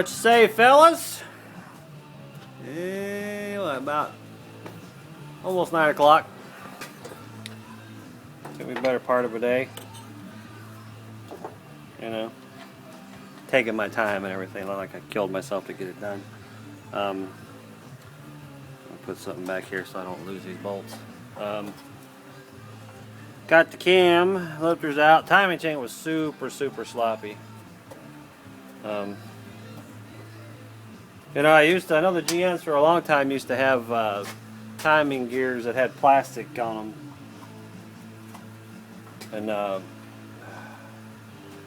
What you say, fellas? What, about almost 9 o'clock. Took me a better part of a day. You know, taking my time and everything. Not like I killed myself to get it done. I'll put something back here so I don't lose these bolts. Got the cam lifters out. Timing chain was super sloppy. You know, I know the GMs for a long time used to have timing gears that had plastic on them. And I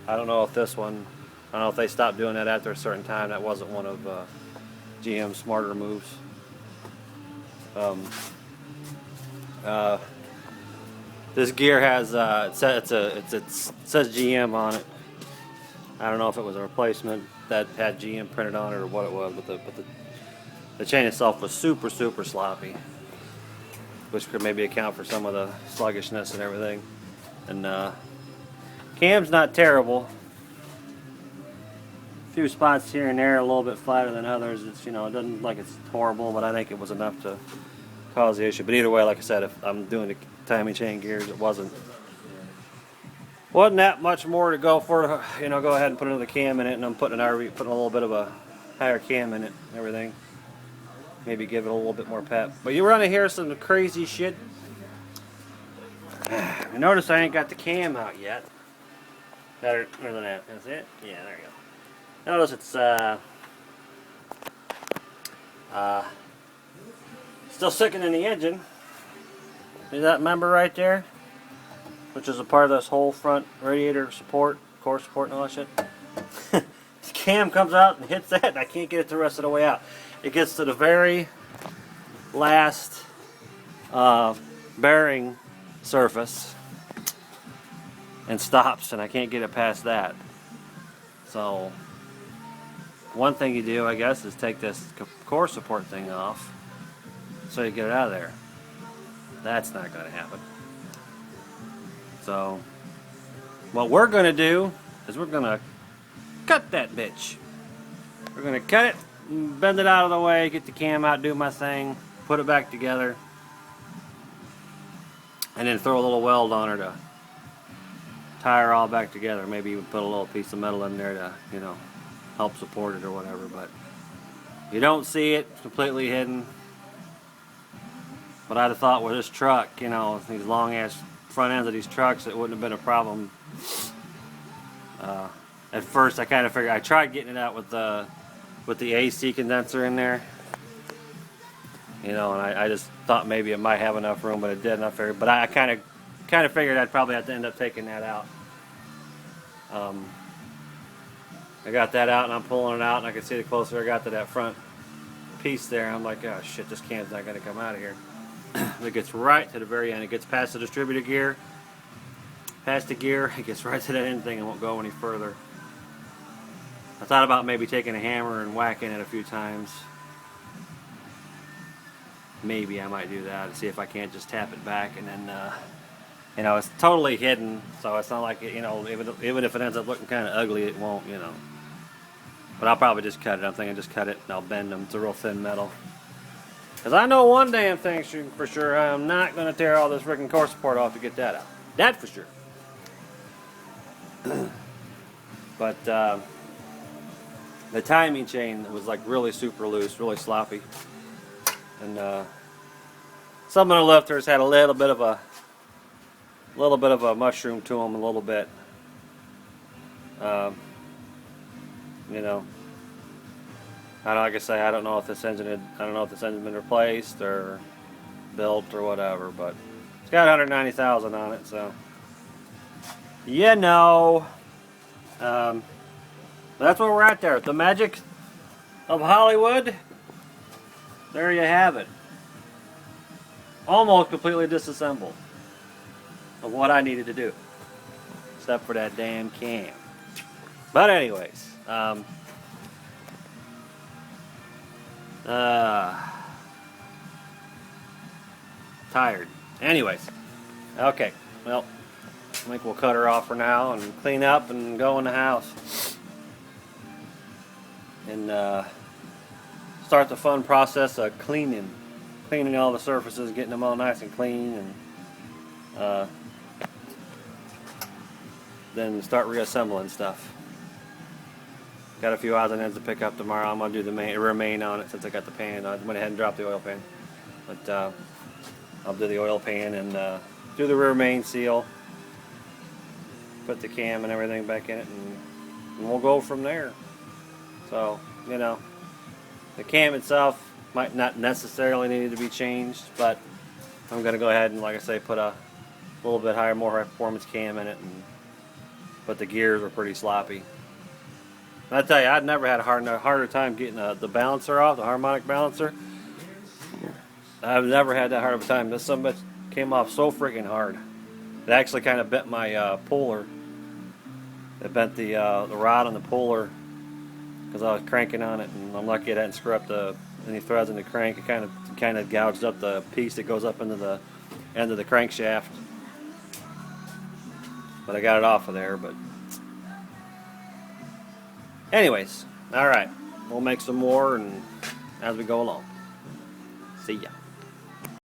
don't know if this one, I don't know if they stopped doing that after a certain time. That wasn't one of GM's smarter moves. This gear has it says GM on it. I don't know if it was a replacement that had GM printed on it or what it was, but the chain itself was super sloppy, which could maybe account for some of the sluggishness and everything. And cam's not terrible. A few spots here and there a little bit flatter than others. It's, you know, it doesn't look like it's horrible, but I think it was enough to cause the issue. But either way, like I said, if I'm doing the timing chain gears, it wasn't that much more to go for. You know, go ahead and put another cam in it, and I'm putting a little bit of a higher cam in it and everything. Maybe give it a little bit more pep. But you run to hear some crazy shit. You notice I ain't got the cam out yet. Better than that. That's it? Yeah, there you go. Notice it's still sticking in the engine. See that member right there? Which is a part of this whole front radiator support, core support and all that shit. This cam comes out and hits that and I can't get it the rest of the way out. It gets to the very last bearing surface and stops, and I can't get it past that. So one thing you do, I guess, is take this core support thing off so you get it out of there. That's not going to happen. So what we're going to do is we're going to cut that bitch. We're going to cut it, bend it out of the way, get the cam out, do my thing, put it back together, and then throw a little weld on her to tie her all back together. Maybe even put a little piece of metal in there to, you know, help support it or whatever. But you don't see it, it's completely hidden. But I'd have thought with this truck, you know, these long ass front ends of these trucks, it wouldn't have been a problem. At first I kind of figured, I tried getting it out with the AC condenser in there, you know, and I just thought maybe it might have enough room, but it didn't. I figured, but I kind of figured I'd probably have to end up taking that out. I got that out and I'm pulling it out, and I can see the closer I got to that front piece there, I'm like, oh shit, this cam's not going to come out of here. It gets right to the very end. It gets past the distributor gear, past the gear, it gets right to that end thing and won't go any further. I thought about maybe taking a hammer and whacking it a few times. Maybe I might do that and see if I can't just tap it back, and then you know, it's totally hidden, so it's not like, you know, even if it ends up looking kind of ugly, it won't, you know. But I'll probably just cut it. I'm thinking just cut it and I'll bend them. It's a real thin metal. Because I know one damn thing for sure, I'm not going to tear all this freaking core support off to get that out. That for sure. But the timing chain was like really super loose, really sloppy. And some of the lifters had a little bit of a mushroom to them, a little bit. You know, like I say, I don't know if this engine's been replaced or built or whatever, but it's got 190,000 on it, so you know. That's where we're at there. The magic of Hollywood. There you have it. Almost completely disassembled of what I needed to do, except for that damn cam. But anyways, tired. Anyways, okay, well, I think we'll cut her off for now and clean up and go in the house. and start the fun process of cleaning all the surfaces, getting them all nice and clean, and then start reassembling stuff. Got a few odds and ends to pick up tomorrow. I'm gonna do the rear main on it since I got the pan. I went ahead and dropped the oil pan, but I'll do the oil pan and do the rear main seal, put the cam and everything back in it, and we'll go from there. So, you know, the cam itself might not necessarily need to be changed, but I'm going to go ahead and, like I say, put a little bit higher, more high performance cam in it, but the gears were pretty sloppy. And I tell you, I'd never had a harder time getting the balancer off, the harmonic balancer. I've never had that hard of a time. This somebody came off so freaking hard. It actually kind of bent my puller. It bent the rod on the puller because I was cranking on it, and I'm lucky it hadn't screwed up any threads in the crank. It kind of gouged up the piece that goes up into the end of the crankshaft. But I got it off of there. But anyways, all right, we'll make some more and as we go along. See ya.